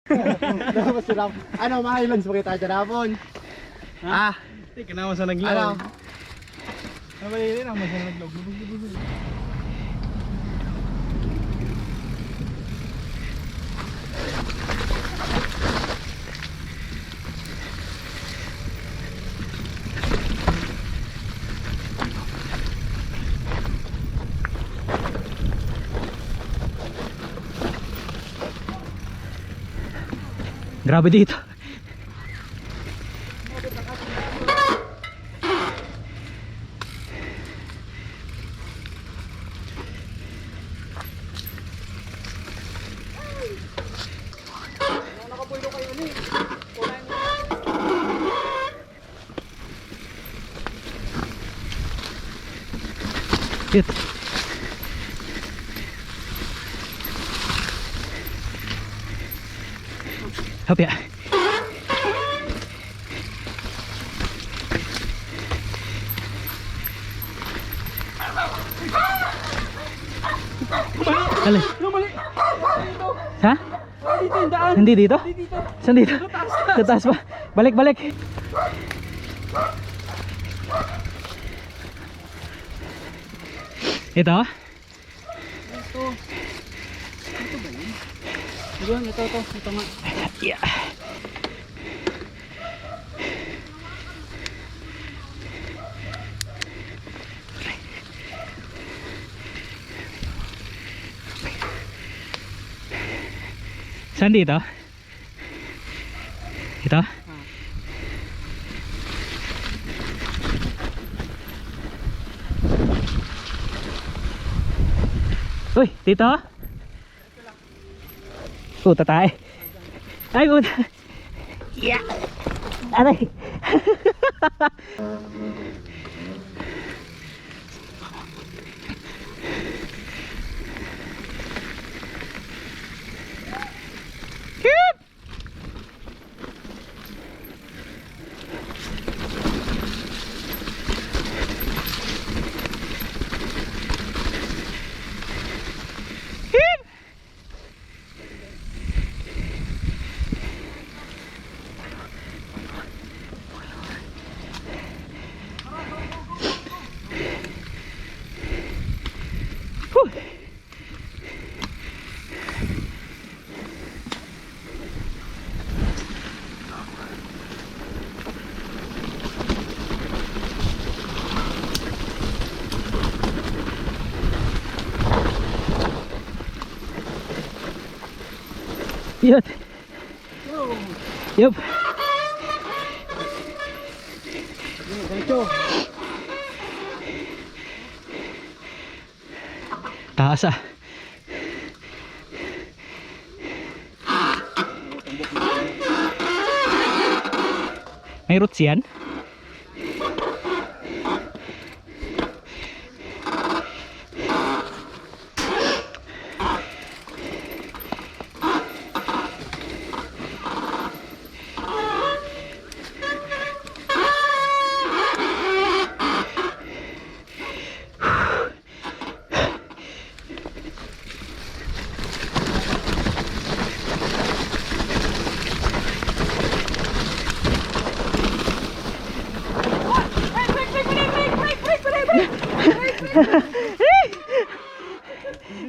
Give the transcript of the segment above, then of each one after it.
Masirap. Ano, ma-highlands mo kita dyan hapon? Ha? Hindi ka naman sa naglaw. Ano? Nabalili naman sa naglaw. Grabe dito. Yun. Hop ya. Alin? Yung mali. Ha? Dito yung daan. Hindi dito? Dito. Saan dito? Sa taas pa. Balik, balik. Ito? Ito. Ito ba yun? Yun, ito. Ito nga. Yeah. Saan dito? Ito? Uy, dito? Puta tayo. Ay, puta. Yeah. Aray. Yun. Yup. Taas ah. May roots yan?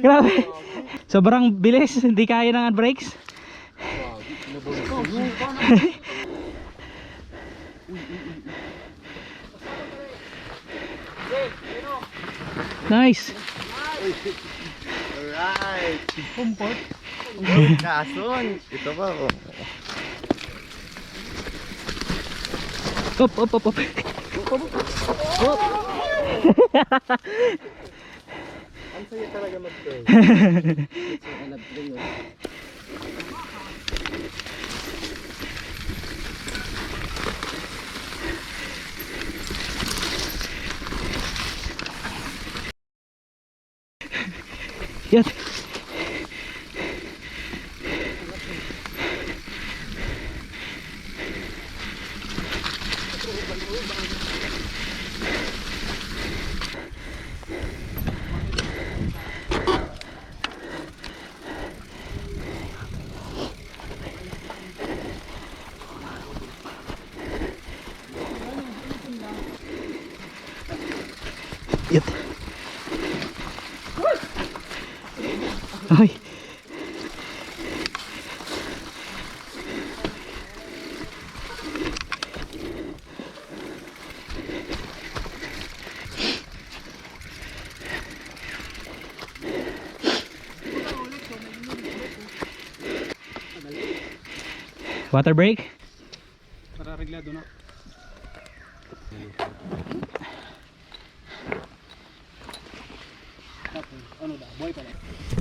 Grabe. Sobrang bilis, hindi kaya ng brakes. Nice. Alright. Pumpot. Kason. Ito pa oh. Up, up, up, up. Oh. Ang saya talaga mag-trail. Yan. Ay. Water break? Para reglado na. Ano da? Buhay pala.